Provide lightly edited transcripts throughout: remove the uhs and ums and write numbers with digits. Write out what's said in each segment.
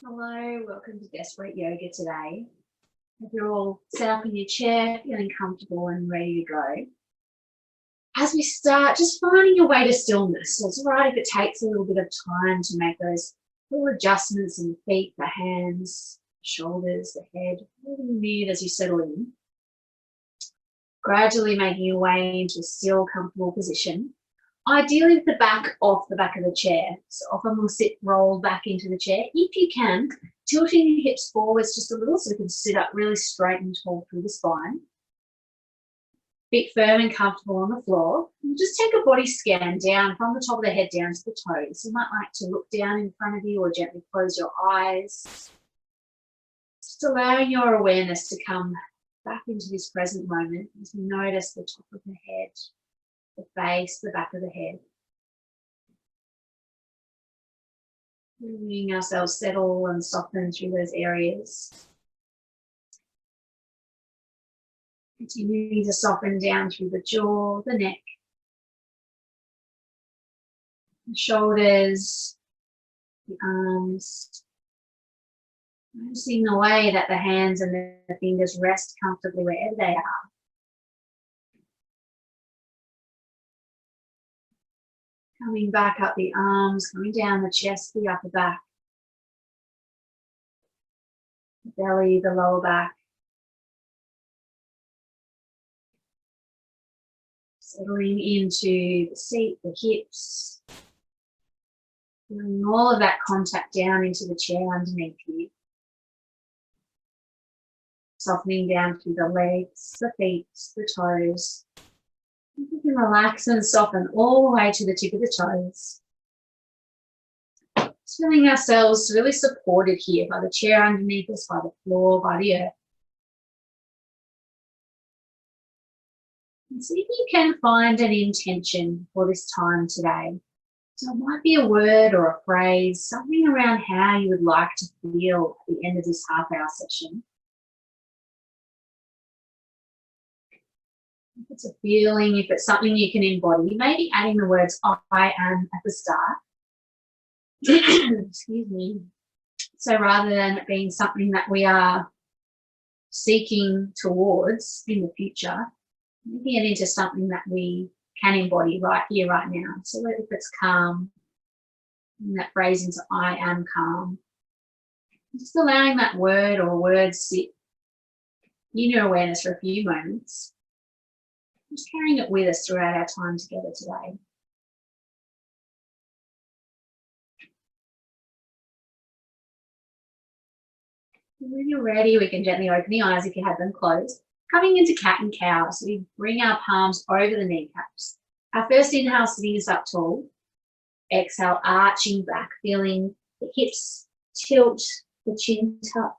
Hello, welcome to Desperate Yoga today. If you're all set up in your chair, feeling comfortable and ready to go. As we start, just finding your way to stillness. So it's all right if it takes a little bit of time to make those little adjustments in the feet, the hands, the shoulders, the head. Really move as you settle in. Gradually making your way into a still, comfortable position. Ideally with the back off the back of the chair. So often we'll sit rolled back into the chair. If you can, tilting your hips forwards just a little so you can sit up really straight and tall through the spine. Feet firm and comfortable on the floor. And just take a body scan down from the top of the head down to the toes. You might like to look down in front of you or gently close your eyes. Just allowing your awareness to come back into this present moment as we notice the top of the head, the face, the back of the head. Letting ourselves settle and soften through those areas. Continuing to soften down through the jaw, the neck, the shoulders, the arms. Noticing the way that the hands and the fingers rest comfortably wherever they are. Coming back up the arms, coming down the chest, the upper back, the belly, the lower back. Settling into the seat, the hips. Feeling all of that contact down into the chair underneath you. Softening down through the legs, the feet, the toes. You can relax and soften all the way to the tip of the toes. Just feeling ourselves really supported here by the chair underneath us, by the floor, by the earth. And see if you can find an intention for this time today. So it might be a word or a phrase, something around how you would like to feel at the end of this half-hour session. If it's a feeling, if it's something you can embody, maybe adding the words I am at the start. Excuse me. So rather than it being something that we are seeking towards in the future, maybe get into something that we can embody right here, right now. So if it's calm, and that phrase into I am calm. Just allowing that word or words sit in your awareness for a few moments. Just carrying it with us throughout our time together today. When you're ready, we can gently open the eyes if you have them closed. Coming into cat and cow, so we bring our palms over the kneecaps. Our first inhale, sitting us up tall. Exhale, arching back, feeling the hips tilt, the chin tuck.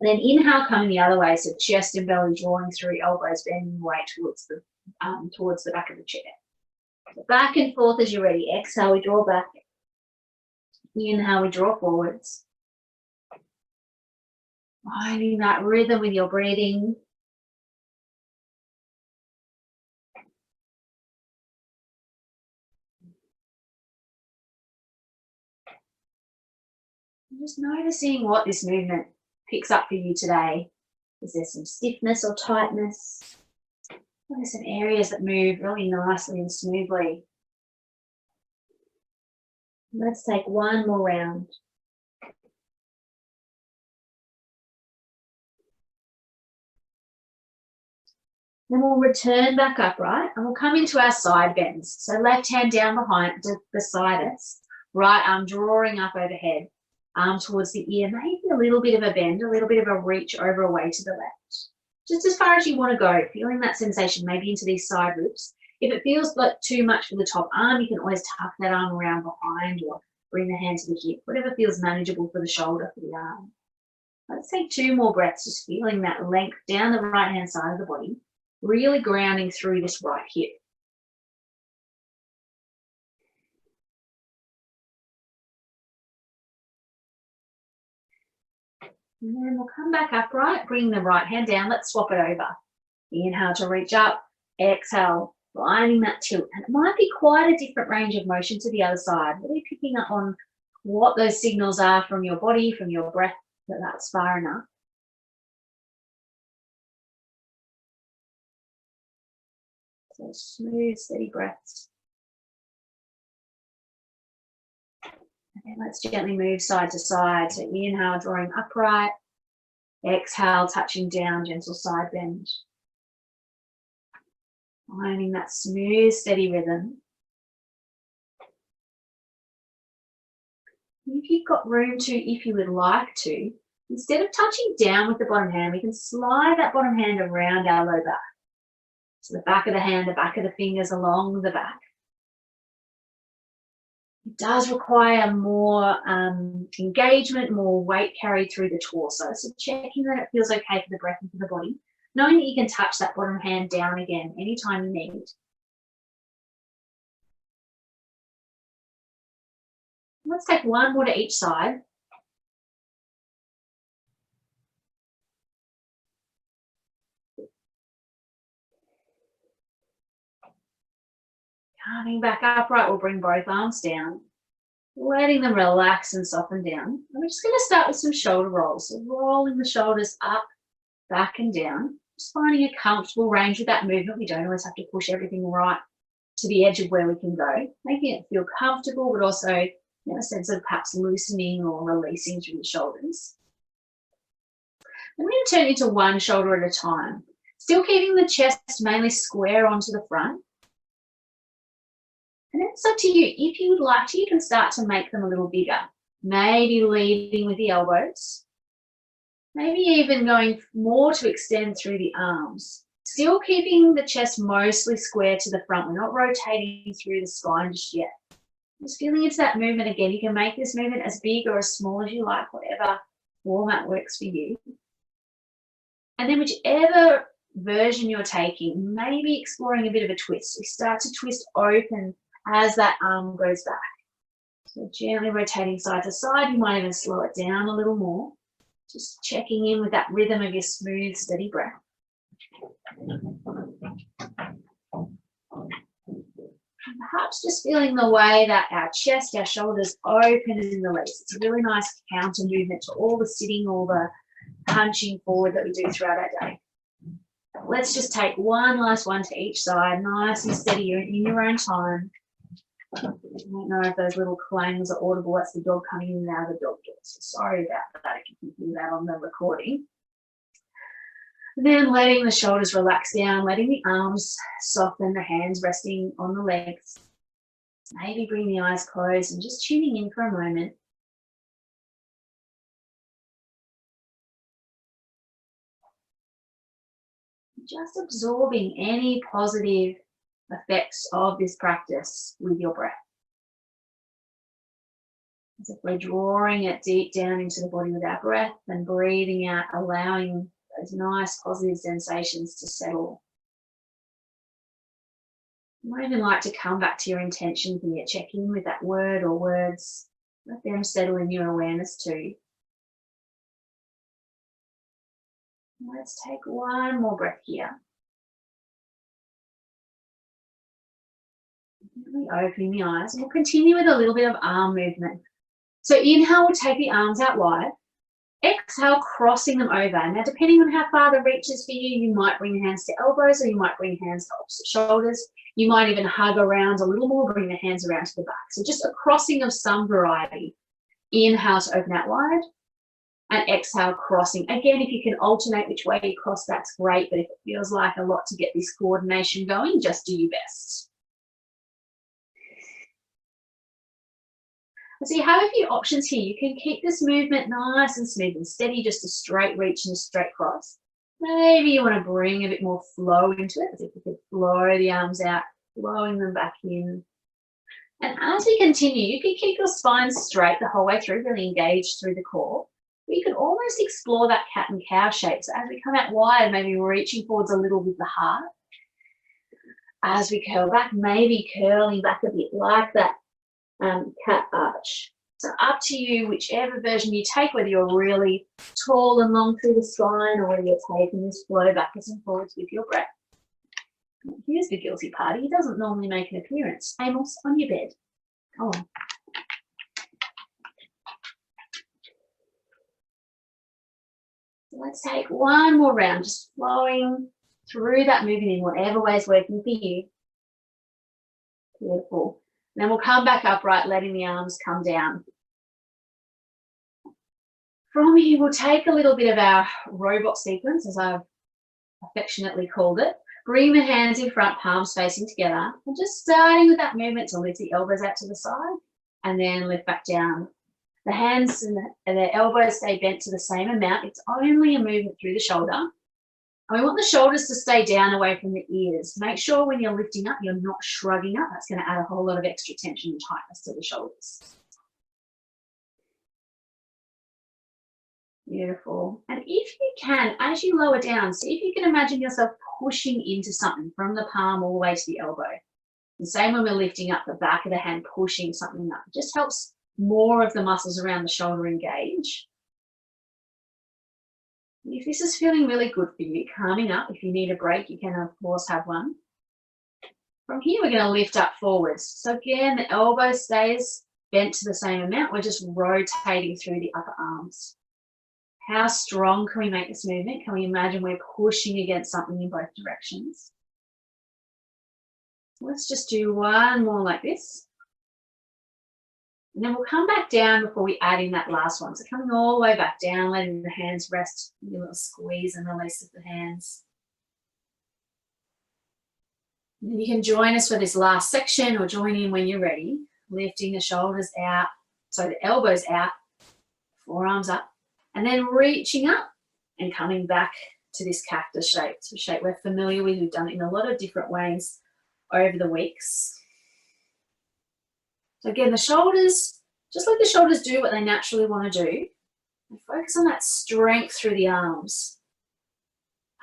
And then inhale, coming the other way, so chest and belly drawing through, elbows bending away towards the back of the chair. So back and forth as you're ready. Exhale, we draw back. Inhale, we draw forwards. Finding that rhythm with your breathing. Just noticing what this movement picks up for you today. Is there some stiffness or tightness? Are there some areas that move really nicely and smoothly? Let's take one more round. Then we'll return back upright and we'll come into our side bends. So left hand down beside us, right arm drawing up overhead, arm towards the ear, maybe a little bit of a bend, a little bit of a reach over away to the left. Just as far as you want to go, feeling that sensation maybe into these side ribs. If it feels like too much for the top arm, you can always tuck that arm around behind or bring the hand to the hip, whatever feels manageable for the shoulder, for the arm. Let's take 2 more breaths, just feeling that length down the right-hand side of the body, really grounding through this right hip. And then we'll come back upright, bring the right hand down. Let's swap it over. Inhale to reach up, exhale, finding that tilt. And it might be quite a different range of motion to the other side. Really picking up on what those signals are from your body, from your breath, that that's far enough. So smooth, steady breaths. And then let's gently move side to side. So inhale, drawing upright. Exhale, touching down, gentle side bend. Finding that smooth, steady rhythm. If you've got room to, if you would like to, instead of touching down with the bottom hand, we can slide that bottom hand around our low back. So the back of the hand, the back of the fingers along the back. It does require more engagement, more weight carried through the torso. So checking that it feels okay for the breath and for the body. Knowing that you can touch that bottom hand down again anytime you need. Let's take one more to each side. Coming back upright, we'll bring both arms down, letting them relax and soften down. And we're just going to start with some shoulder rolls. So rolling the shoulders up, back and down. Just finding a comfortable range with that movement. We don't always have to push everything right to the edge of where we can go. Making it feel comfortable, but also a sense of perhaps loosening or releasing through the shoulders. Then we're going to turn into one shoulder at a time. Still keeping the chest mainly square onto the front. And it's up to you. If you would like to, you can start to make them a little bigger. Maybe leading with the elbows. Maybe even going more to extend through the arms. Still keeping the chest mostly square to the front. We're not rotating through the spine just yet. Just feeling into that movement again. You can make this movement as big or as small as you like, whatever format works for you. And then whichever version you're taking, maybe exploring a bit of a twist. We start to twist open as that arm goes back. So gently rotating side to side. You might even slow it down a little more. Just checking in with that rhythm of your smooth, steady breath. And perhaps just feeling the way that our chest, our shoulders open and release. It's a really nice counter movement to all the sitting, all the punching forward that we do throughout our day. Let's just take one last one to each side, nice and steady in your own time. I don't know if those little clangs are audible. That's the dog coming in and out of the dog door. So sorry about that if you can hear that on the recording. Then letting the shoulders relax down, letting the arms soften, the hands resting on the legs. Maybe bring the eyes closed and just tuning in for a moment. Just absorbing any positive effects of this practice with your breath. As if we're drawing it deep down into the body with our breath and breathing out, allowing those nice positive sensations to settle. You might even like to come back to your intention here, check in with that word or words. Let them settle in your awareness too. Let's take one more breath here. Opening the eyes, and we'll continue with a little bit of arm movement. So inhale, we'll take the arms out wide. Exhale, crossing them over. Now, depending on how far the reach is for you, you might bring the hands to elbows or you might bring hands to opposite shoulders. You might even hug around a little more, bring the hands around to the back. So just a crossing of some variety. Inhale to open out wide. And exhale, crossing. Again, if you can alternate which way you cross, that's great. But if it feels like a lot to get this coordination going, just do your best. So you have a few options here. You can keep this movement nice and smooth and steady, just a straight reach and a straight cross. Maybe you want to bring a bit more flow into it, as if you could flow the arms out, flowing them back in. And as we continue, you can keep your spine straight the whole way through, really engaged through the core. But you can almost explore that cat and cow shape. So as we come out wide, maybe reaching forwards a little with the heart. As we curl back, maybe curling back a bit like that cat arch. So up to you, whichever version you take, whether you're really tall and long through the spine or whether you're taking this flow backwards and forwards with your breath. Here's the guilty party. He doesn't normally make an appearance. Amos, on your bed. Come on. So let's take one more round, just flowing through that movement in whatever way is working for you. Beautiful. And then we'll come back upright, letting the arms come down. From here, we'll take a little bit of our robot sequence, as I've affectionately called it. Bring the hands in front, palms facing together. And just starting with that movement to lift the elbows out to the side and then lift back down. The hands and the elbows stay bent to the same amount. It's only a movement through the shoulder. And we want the shoulders to stay down away from the ears. Make sure when you're lifting up, you're not shrugging up. That's going to add a whole lot of extra tension and tightness to the shoulders. Beautiful. And if you can, as you lower down, see if you can imagine yourself pushing into something from the palm all the way to the elbow. The same when we're lifting up the back of the hand, pushing something up. It just helps more of the muscles around the shoulder engage. If this is feeling really good for you, calming up, if you need a break, you can of course have one. From here, we're going to lift up forwards. So again, the elbow stays bent to the same amount. We're just rotating through the upper arms. How strong can we make this movement? Can we imagine we're pushing against something in both directions? Let's just do one more like this. And then we'll come back down before we add in that last one. So coming all the way back down, letting the hands rest, a little squeeze and release of the hands. And then you can join us for this last section or join in when you're ready, lifting the shoulders out, so the elbows out, forearms up, and then reaching up and coming back to this cactus shape. It's a shape we're familiar with. We've done it in a lot of different ways over the weeks. So again, the shoulders, just let the shoulders do what they naturally want to do. And focus on that strength through the arms.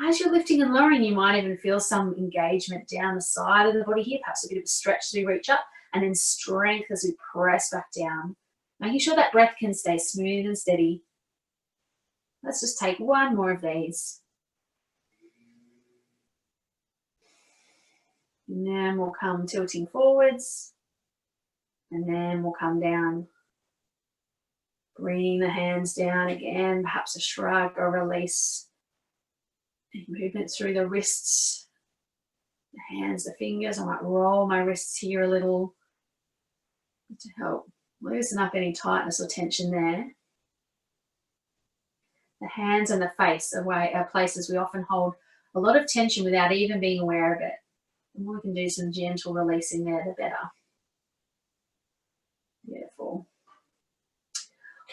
As you're lifting and lowering, you might even feel some engagement down the side of the body here, perhaps a bit of a stretch as we reach up, and then strength as we press back down. Making sure that breath can stay smooth and steady. Let's just take one more of these. And then we'll come tilting forwards. And then we'll come down. Bringing the hands down again, perhaps a shrug or release. And movement through the wrists, the hands, the fingers. I might roll my wrists here a little to help loosen up any tightness or tension there. The hands and the face are places we often hold a lot of tension without even being aware of it. The more we can do some gentle releasing there, the better. Beautiful.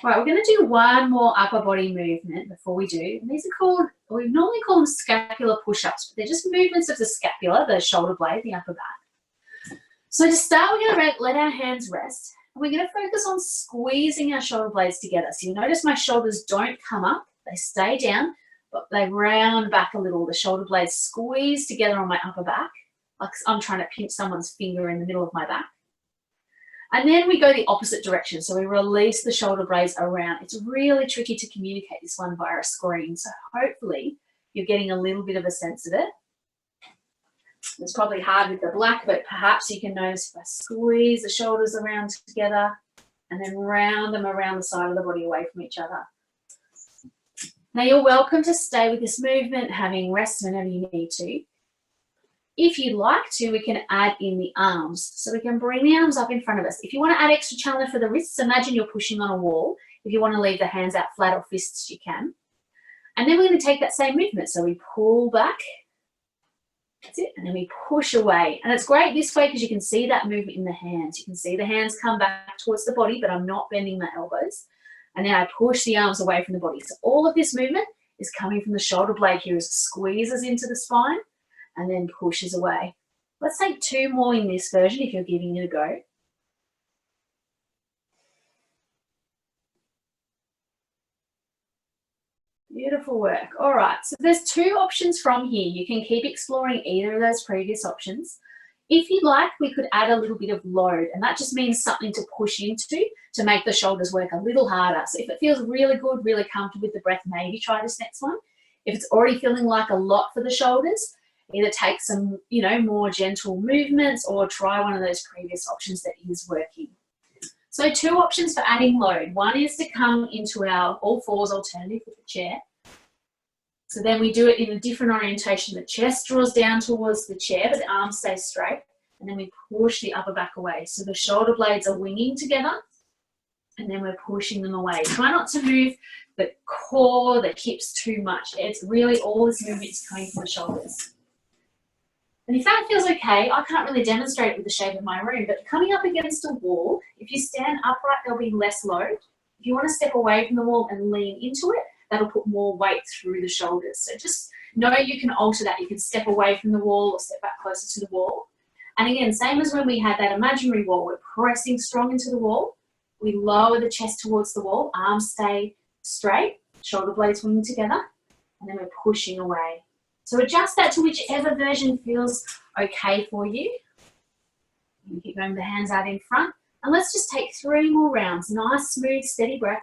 All right, we're going to do one more upper body movement before we do. And these are called, we normally call them scapular push-ups, but they're just movements of the scapula, the shoulder blade, the upper back. So to start, we're going to let our hands rest. And we're going to focus on squeezing our shoulder blades together. So you notice my shoulders don't come up, they stay down, but they round back a little. The shoulder blades squeeze together on my upper back, like I'm trying to pinch someone's finger in the middle of my back. And then we go the opposite direction. So we release the shoulder blades around. It's really tricky to communicate this one via a screen. So hopefully you're getting a little bit of a sense of it. It's probably hard with the black, but perhaps you can notice if I squeeze the shoulders around together and then round them around the side of the body away from each other. Now you're welcome to stay with this movement, having rest whenever you need to. If you'd like to, we can add in the arms. So we can bring the arms up in front of us. If you want to add extra challenge for the wrists, imagine you're pushing on a wall. If you want to leave the hands out flat or fists, you can. And then we're going to take that same movement. So we pull back. That's it. And then we push away. And it's great this way because you can see that movement in the hands. You can see the hands come back towards the body, but I'm not bending my elbows. And then I push the arms away from the body. So all of this movement is coming from the shoulder blade here as it squeezes into the spine and then pushes away. Let's take two more in this version if you're giving it a go. Beautiful work. All right, so there's two options from here. You can keep exploring either of those previous options. If you'd like, we could add a little bit of load, and that just means something to push into to make the shoulders work a little harder. So if it feels really good, really comfortable with the breath, maybe try this next one. If it's already feeling like a lot for the shoulders, either take some, more gentle movements or try one of those previous options that is working. So two options for adding load. One is to come into our all fours alternative with the chair. So then we do it in a different orientation. The chest draws down towards the chair, but the arms stay straight. And then we push the upper back away. So the shoulder blades are winging together, and then we're pushing them away. Try not to move the core, the hips too much. It's really all this movement is coming from the shoulders. And if that feels okay, I can't really demonstrate it with the shape of my room, but coming up against a wall, if you stand upright, there'll be less load. If you want to step away from the wall and lean into it, that'll put more weight through the shoulders. So just know you can alter that. You can step away from the wall or step back closer to the wall. And again, same as when we had that imaginary wall, we're pressing strong into the wall. We lower the chest towards the wall, arms stay straight, shoulder blades winging together, and then we're pushing away. So adjust that to whichever version feels okay for you. You keep going with the hands out in front. And let's just take 3 more rounds. Nice, smooth, steady breath.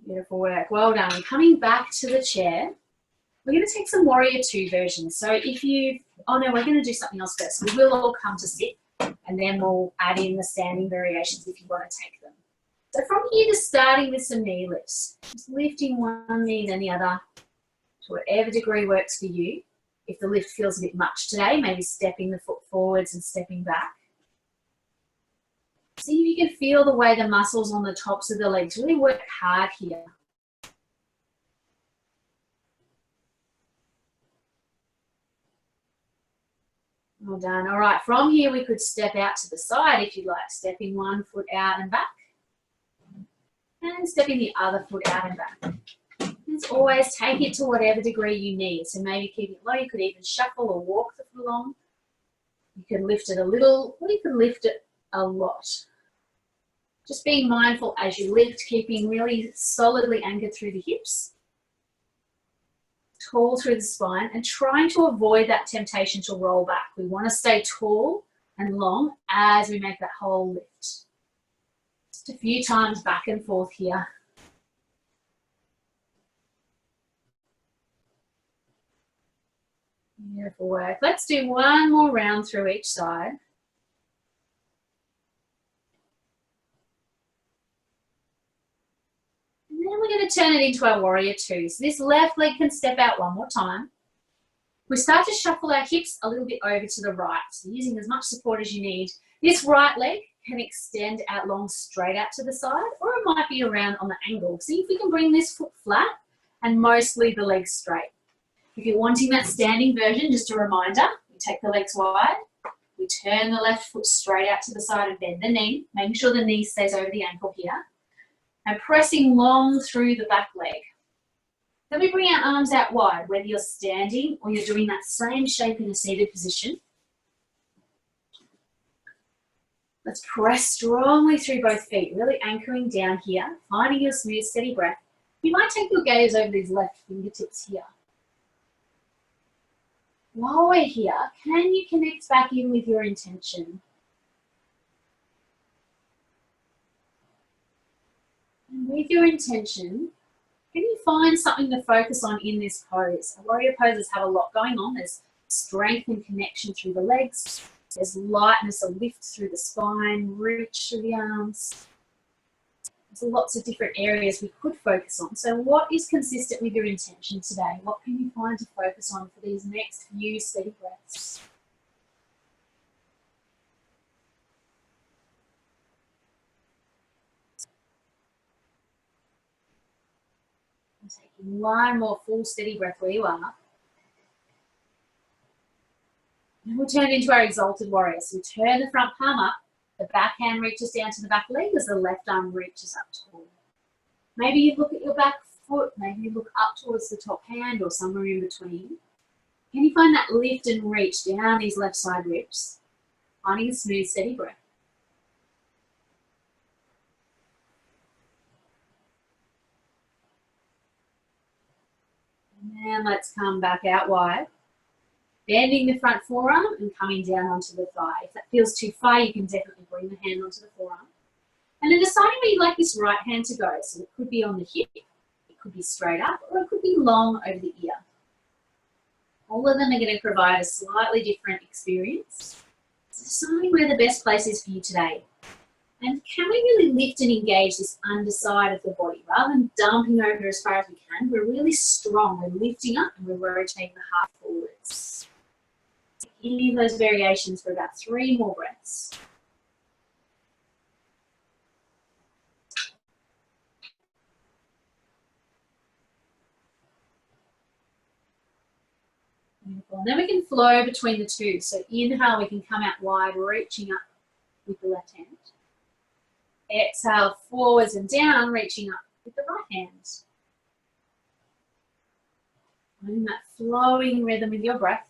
Beautiful work. Well done. Coming back to the chair, we're going to take some Warrior 2 versions. So if you, oh no, we're going to do something else first. We will all come to sit, and then we'll add in the standing variations if you want to take them. So from here, just starting with some knee lifts. Just lifting one knee then the other to whatever degree works for you. If the lift feels a bit much today, maybe stepping the foot forwards and stepping back. See if you can feel the way the muscles on the tops of the legs really work hard here. Well done. All right, from here we could step out to the side if you like, stepping one foot out and back, and stepping the other foot out and back. As always, take it to whatever degree you need. So maybe keep it low. You could even shuffle or walk the foot along. You can lift it a little, or you can lift it a lot. Just being mindful as you lift, keeping really solidly anchored through the hips, tall through the spine, and trying to avoid that temptation to roll back. We want to stay tall and long as we make that whole lift. Just a few times back and forth here. Beautiful work. Let's do one more round through each side. And then we're going to turn it into our Warrior 2. So this left leg can step out one more time. We start to shuffle our hips a little bit over to the right, so using as much support as you need. This right leg can extend out long straight out to the side, or it might be around on the angle. See if we can bring this foot flat and mostly the legs straight. If you're wanting that standing version, just a reminder, we take the legs wide, we turn the left foot straight out to the side and bend the knee, making sure the knee stays over the ankle here, and pressing long through the back leg. Then we bring our arms out wide, whether you're standing or you're doing that same shape in a seated position. Let's press strongly through both feet, really anchoring down here, finding your smooth, steady breath. You might take your gaze over these left fingertips here. While we're here, can you connect back in with your intention? And with your intention, can you find something to focus on in this pose? Warrior poses have a lot going on. There's strength and connection through the legs. There's lightness, a lift through the spine, reach through the arms. There's lots of different areas we could focus on. So what is consistent with your intention today? What can you find to focus on for these next few steady breaths? And taking one more full steady breath where you are. And we'll turn into our exalted warrior. So we turn the front palm up, the back hand reaches down to the back leg as the left arm reaches up tall. Maybe you look at your back foot, maybe you look up towards the top hand or somewhere in between. Can you find that lift and reach down these left side ribs? Finding a smooth, steady breath. And then let's come back out wide. Bending the front forearm and coming down onto the thigh. If that feels too far, you can definitely bring the hand onto the forearm. And then deciding where you'd like this right hand to go. So it could be on the hip, it could be straight up, or it could be long over the ear. All of them are going to provide a slightly different experience. So deciding where the best place is for you today. And can we really lift and engage this underside of the body rather than dumping over as far as we can? We're really strong. We're lifting up and we're rotating the heart forwards. Any of those variations for about 3 more breaths. Beautiful. And then we can flow between the two. So inhale, we can come out wide, reaching up with the left hand. Exhale, forwards and down, reaching up with the right hand. Finding that flowing rhythm with your breath.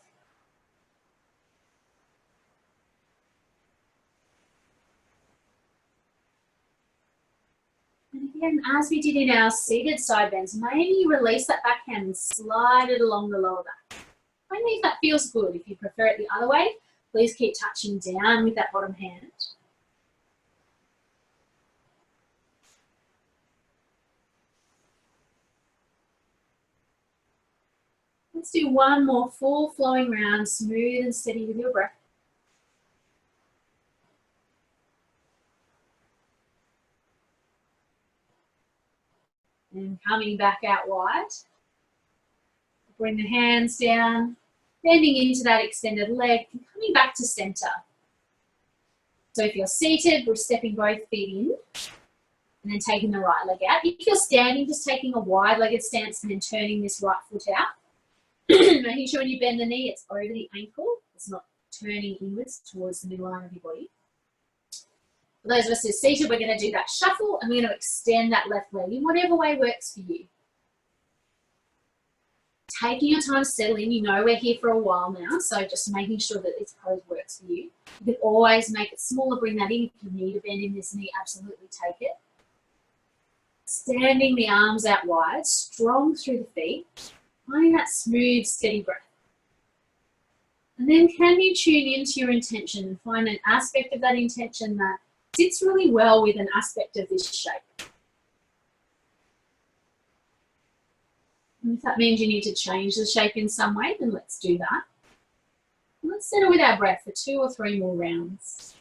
And again, as we did in our seated side bends, maybe release that back hand and slide it along the lower back. Only if that feels good. If you prefer it the other way, please keep touching down with that bottom hand. Let's do one more full flowing round, smooth and steady with your breath. And coming back out wide. Bring the hands down, bending into that extended leg, and coming back to center. So if you're seated, we're stepping both feet in and then taking the right leg out. If you're standing, just taking a wide-legged stance and then turning this right foot out. Making sure when you bend the knee, it's over the ankle. It's not turning inwards towards the midline of your body. For those of us who are seated, we're going to do that shuffle and we're going to extend that left leg in whatever way works for you. Taking your time to settle in. You know we're here for a while now, so just making sure that this pose works for you. You can always make it smaller, bring that in. If you need a bend in this knee, absolutely take it. Standing the arms out wide, strong through the feet. Finding that smooth, steady breath. And then can you tune into your intention and find an aspect of that intention that sits really well with an aspect of this shape. And if that means you need to change the shape in some way, then let's do that. And let's settle with our breath for 2 or 3 more rounds.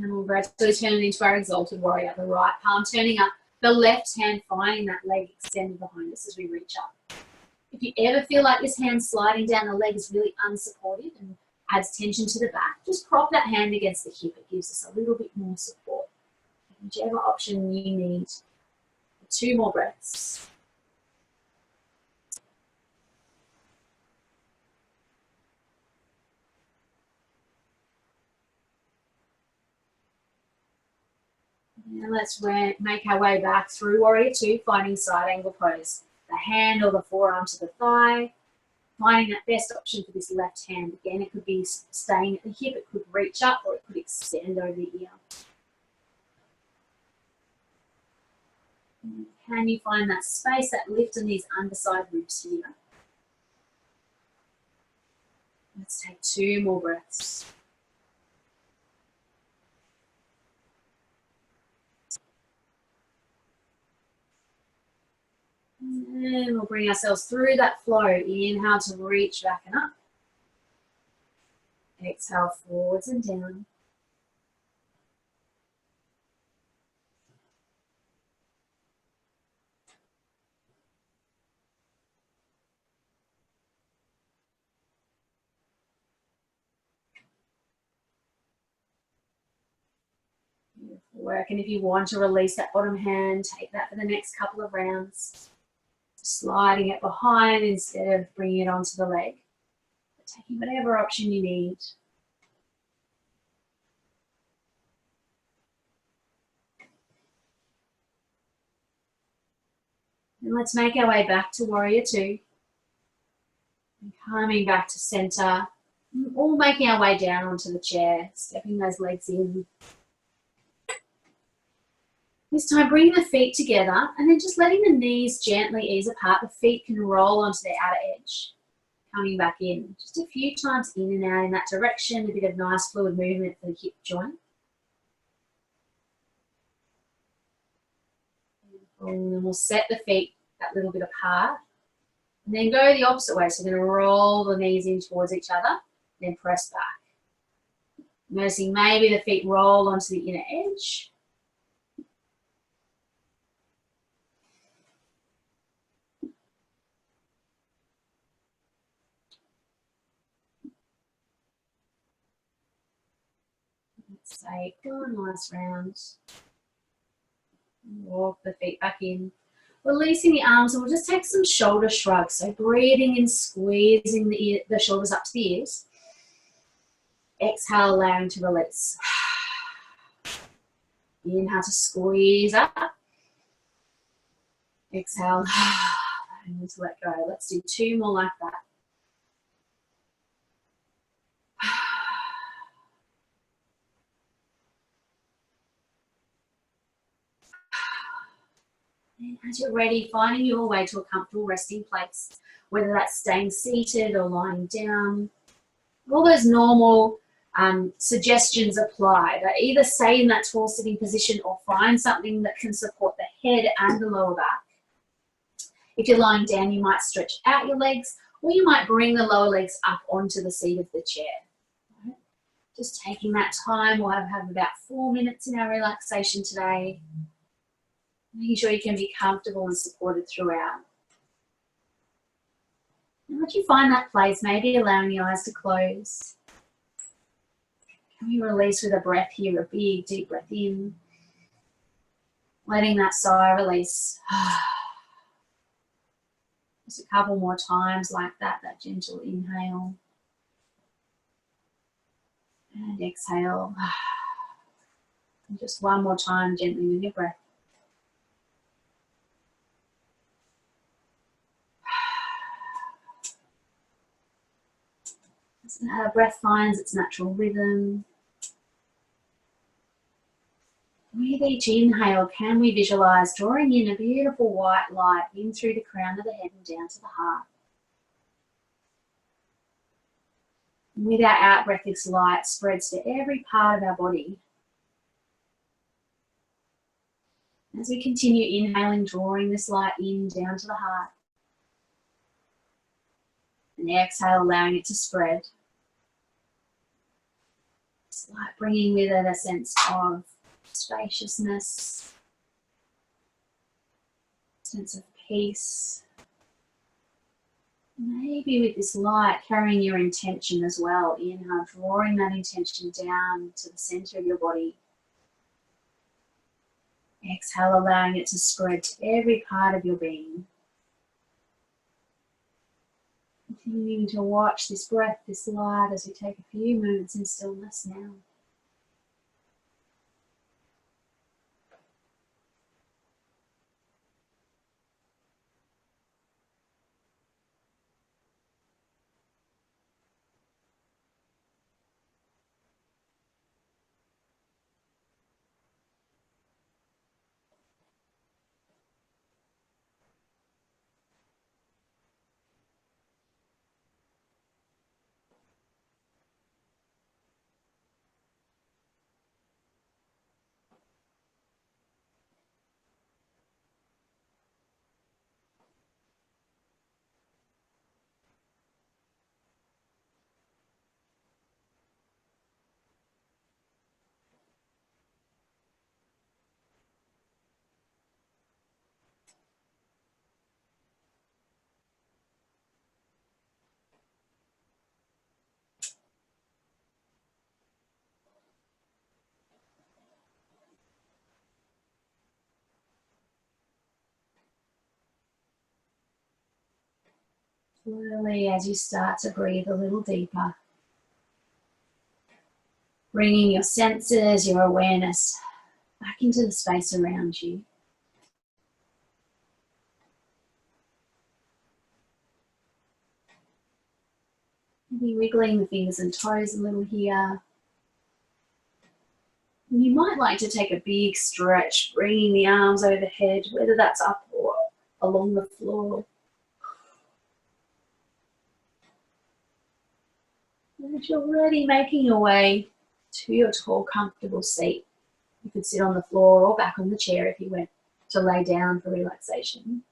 And we'll gradually turn into our exalted warrior. The right palm turning up, the left hand finding that leg extended behind us as we reach up. If you ever feel like this hand sliding down the leg is really unsupported and adds tension to the back, just prop that hand against the hip. It gives us a little bit more support. Whichever option you need. 2 more breaths. And let's make our way back through Warrior 2, finding side angle pose. The hand or the forearm to the thigh, finding that best option for this left hand. Again, it could be staying at the hip, it could reach up, or it could extend over the ear. And can you find that space, that lift in these underside ribs here? Let's take 2 more breaths. And we'll bring ourselves through that flow. Inhale to reach back and up. Exhale forwards and down. Beautiful work. And if you want to release that bottom hand, take that for the next couple of rounds. Sliding it behind instead of bringing it onto the leg. But taking whatever option you need. And let's make our way back to Warrior 2. And coming back to center. All making our way down onto the chair, stepping those legs in. This time, bring the feet together and then just letting the knees gently ease apart. The feet can roll onto the outer edge. Coming back in. Just a few times in and out in that direction. A bit of nice fluid movement for the hip joint. And then we'll set the feet that little bit apart. And then go the opposite way. So we're going to roll the knees in towards each other, then press back. Noticing maybe the feet roll onto the inner edge. Let's say, go a nice round. Walk the feet back in. Releasing the arms, and we'll just take some shoulder shrugs. So breathing in, squeezing the shoulders up to the ears. Exhale, allowing to release. Inhale to squeeze up. Exhale, and to let go. Let's do 2 more like that. And as you're ready, finding your way to a comfortable resting place, whether that's staying seated or lying down. All those normal suggestions apply. That either stay in that tall sitting position or find something that can support the head and the lower back. If you're lying down, you might stretch out your legs, or you might bring the lower legs up onto the seat of the chair. Right? Just taking that time. We'll have about 4 minutes in our relaxation today. Making sure you can be comfortable and supported throughout. And once you find that place, maybe allowing the eyes to close. Can we release with a breath here, a big deep breath in. Letting that sigh release. Just a couple more times like that gentle inhale. And exhale. And just one more time gently with your breath. As our breath finds its natural rhythm. With each inhale, can we visualize drawing in a beautiful white light in through the crown of the head and down to the heart. And with our out breath, this light spreads to every part of our body. As we continue inhaling, drawing this light in down to the heart. And exhale, allowing it to spread. This light bringing with it a sense of spaciousness, sense of peace. Maybe with this light carrying your intention as well. Inhale, drawing that intention down to the center of your body. Exhale, allowing it to spread to every part of your being. Continuing to watch this breath, this light, as we take a few moments in stillness now. Slowly, as you start to breathe a little deeper, bringing your senses, your awareness back into the space around you. Maybe wiggling the fingers and toes a little here. And you might like to take a big stretch, bringing the arms overhead, whether that's up or along the floor. And if you're ready, making your way to your tall, comfortable seat. You could sit on the floor or back on the chair if you to lay down for relaxation.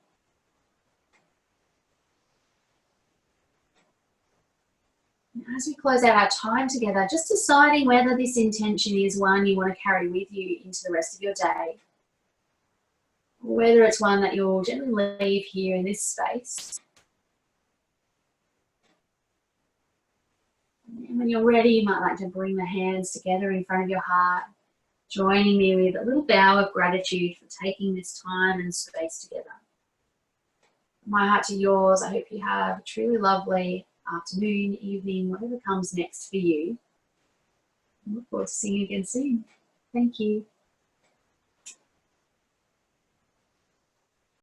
As we close out our time together, just deciding whether this intention is one you want to carry with you into the rest of your day, or whether it's one that you'll gently leave here in this space. And when you're ready, you might like to bring the hands together in front of your heart, joining me with a little bow of gratitude for taking this time and space together. My heart to yours, I hope you have a truly lovely afternoon, evening, whatever comes next for you. I look forward to seeing you again soon. Thank you.